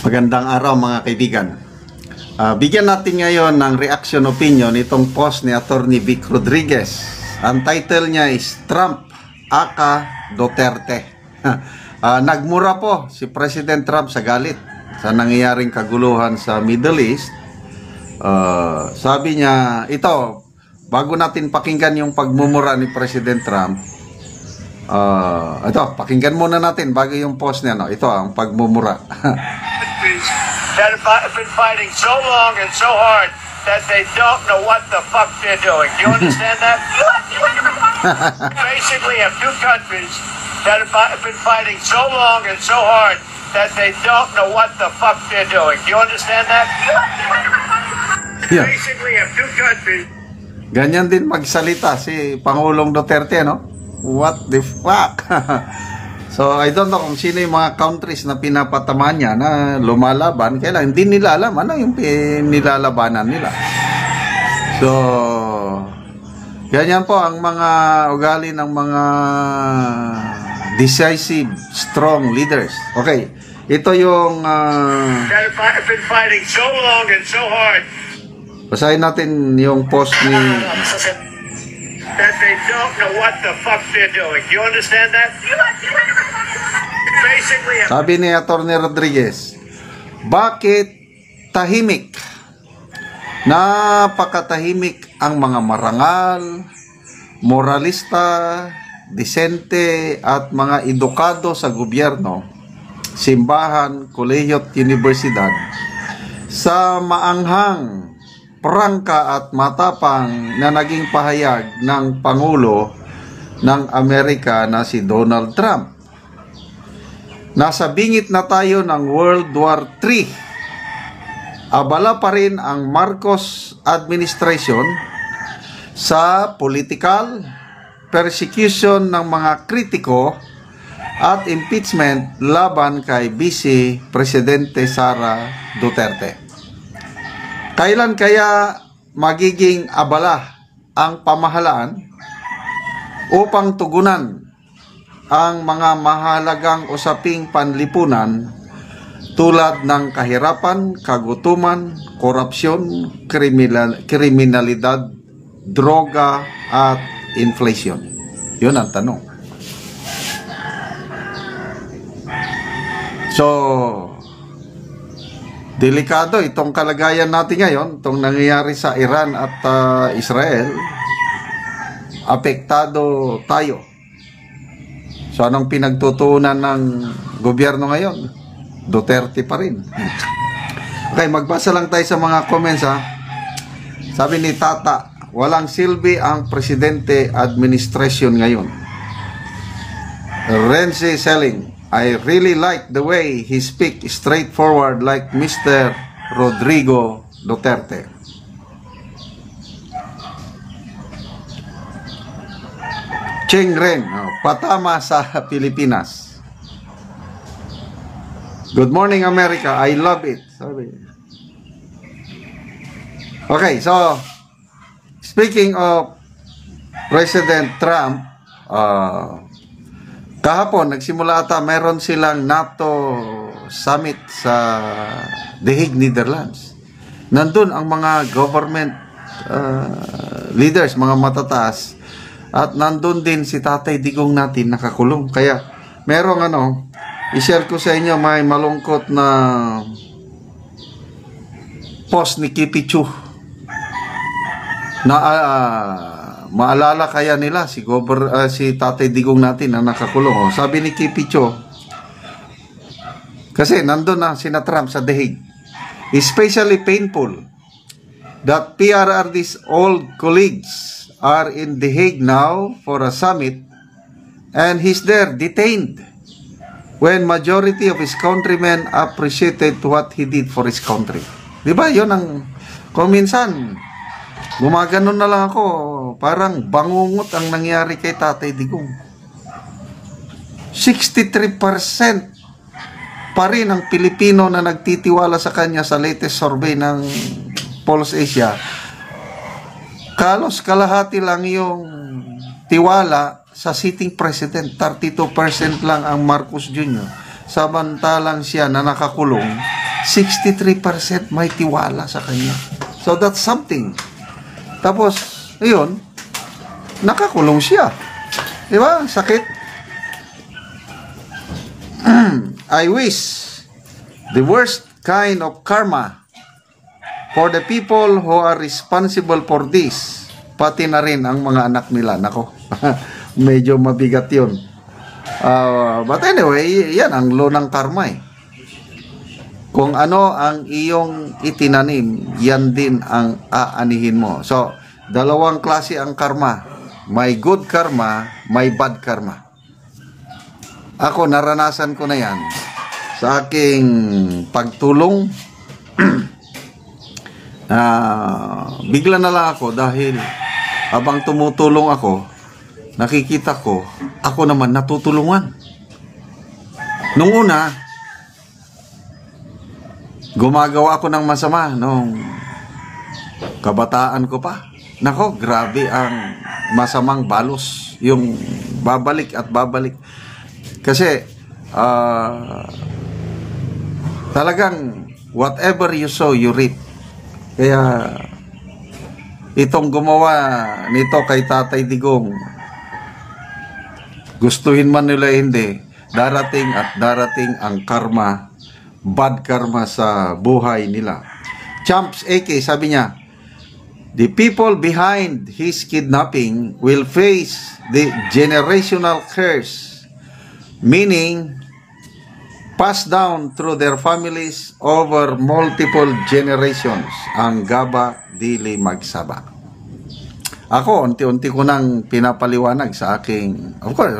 Magandang araw mga kaibigan. Bigyan natin ngayon ng reaction opinion itong post ni Attorney Vic Rodriguez. Ang title niya is Trump aka Duterte. Nagmura po si President Trump sa galit sa nangyayaring kaguluhan sa Middle East. Sabi niya, ito, bago natin pakinggan yung pagmumura ni President Trump, ito, pakinggan muna natin bago yung post niya. No? Ito ang pagmumura. That have been fighting so long and so hard that they don't know what the fuck they're doing. Do you understand that? Basically, have two countries that have been fighting so long and so hard that they don't know what the fuck they're doing. Do you understand that? Yeah. Basically, have two countries. Ganyan din magsalita si Pangulong Duterte, no? What the fuck? So, I don't know kung sino yung mga countries na pinapatamaan niya na lumalaban. Kaya lang, hindi nila alam ano yung nilalabanan nila. So, ganyan po ang mga ugali ng mga decisive, strong leaders. Okay, ito yung... That have been fighting so long and so hard. Basahin natin yung post ni... That they don't know what the fuck they're doing. Do you understand that? Basically, Sabi ni Attorney Rodriguez, bakit tahimik? Napakatahimik ang mga marangal, moralista, disente at mga edukado sa gobyerno, simbahan, kolehiyo at universidad sa maanghang, prangka at matapang na naging pahayag ng Pangulo ng Amerika na si Donald Trump. Nasa bingit na tayo ng World War III. Abala pa rin ang Marcos administration sa political persecution ng mga kritiko at impeachment laban kay Vice Presidente Sara Duterte. Kailan kaya magiging abala ang pamahalaan upang tugunan ang mga mahalagang usaping panlipunan tulad ng kahirapan, kagutuman, korupsyon, kriminalidad, droga at inflation? Yun ang tanong. So, delikado itong kalagayan natin ngayon, itong nangyayari sa Iran at Israel. Apektado tayo. So anong pinagtutuunan ng gobyerno ngayon? Duterte pa rin. Okay, magbasa lang tayo sa mga comments ha. Sabi ni Tata, walang silbi ang presidente administration ngayon. Renzi Selling, I really like the way he speak straightforward like Mr. Rodrigo Duterte. Cheng Ren, patama sa Pilipinas. Good morning America, I love it. Sorry. Okay, so speaking of President Trump, kahapon, nagsimula ata, meron silang NATO summit sa The Hague, Netherlands. Nandun ang mga government leaders, mga matataas. At nandun din si Tatay Digong natin nakakulong. Kaya merong i-share ko sa inyo, may malungkot na post ni Kipi Chu na maalala kaya nila si Tatay Digong natin na nakakulong. Sabi ni Kipi Chu, kasi nandun na sina Trump sa The Hague. Especially painful that PRRD's old colleagues are in The Hague now for a summit and he's there detained when majority of his countrymen appreciated what he did for his country. Diba? Yun ang kung minsan gumaganon na lang ako, parang bangungot ang nangyari kay Tatay Digong. 63% pa rin ang Pilipino na nagtitiwala sa kanya sa latest survey ng Pulse Asia. Kalos kalahati lang yung tiwala sa sitting president. 32% lang ang Marcos Jr. Samantalang siya na nakakulong, 63% may tiwala sa kanya. So that's something. Tapos, ayun, nakakulong siya. Di ba? Sakit. I wish the worst kind of karma for the people who are responsible for this. Pati na rin ang mga anak nila. Nako, medyo mabigat yun. But anyway, yan ang law ng karma eh. Kung ano ang iyong itinanim, yan din ang aanihin mo. So, dalawang klase ang karma. May good karma, may bad karma. Ako, naranasan ko na yan sa aking pagtulong. Bigla na lang ako dahil habang tumutulong ako, nakikita ko, ako naman natutulungan. Nung una, gumagawa ako ng masama nung kabataan ko pa. Nako, grabe ang masamang balos. Yung babalik at babalik. Kasi, talagang whatever you sow, you reap. Kaya, itong gumawa nito kay Tatay Digong, gustuhin man nila hindi, darating at darating ang karma, bad karma sa buhay nila. Champs AK, sabi niya, the people behind his kidnapping will face the generational curse, meaning passed down through their families over multiple generations. Ang gaba dili magsaba. Ako, unti-unti ko nang pinapaliwanag sa aking, of course,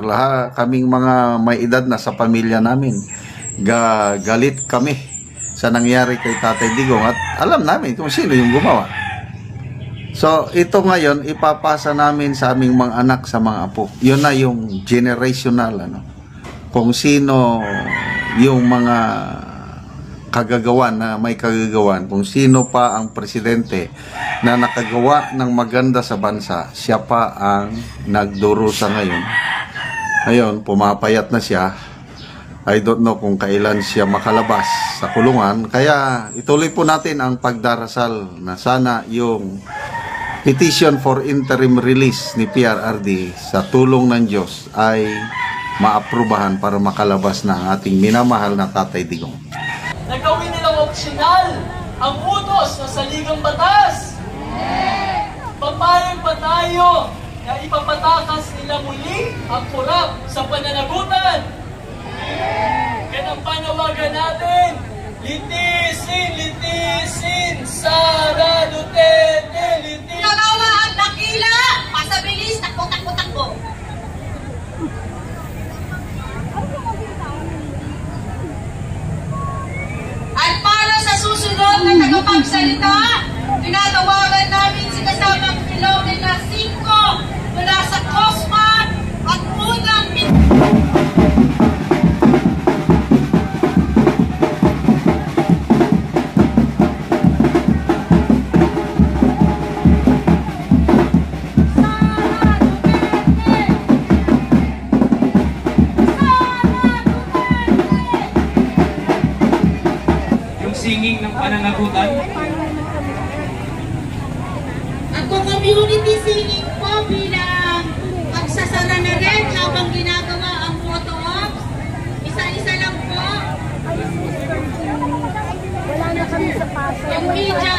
kaming mga may edad na sa pamilya namin. Galit kami sa nangyari kay Tatay Digong at alam namin kung sino yung gumawa. So, ito ngayon, ipapasa namin sa aming mga anak, sa mga apo. Yun na yung generational, kung sino yung mga kagagawan na may kagagawan, kung sino pa ang presidente na nakagawa ng maganda sa bansa, siya pa ang nagdurusa ngayon. Ngayon, pumapayat na siya. I don't know kung kailan siya makalabas sa kulungan. Kaya ituloy po natin ang pagdarasal na sana yung petition for interim release ni PRRD sa tulong ng Diyos ay maaprubahan para makalabas na ang ating minamahal na Tatay Digong. Nagawin nilang opsyonal ang utos na saligang batas. Papayag ba tayo na ipapatakas nila muli ang kurap sa pananagutan? Kaya ang panawagan natin, litisin, litisin, Sara Duterte, litisin. Nagawa ang dakila, pasabilis, takbo, takbo, takbo. At para sa susunod na tagapagsalita, tinatawagan namin si kasamang Philomena 5 mula sa COSMA at unang singing ng pananagutan. Ang community singing po bilang pagsasara na rin habang ginagawa ang photo ops. Isa-isa lang po. Wala na kami sa paso. Yung media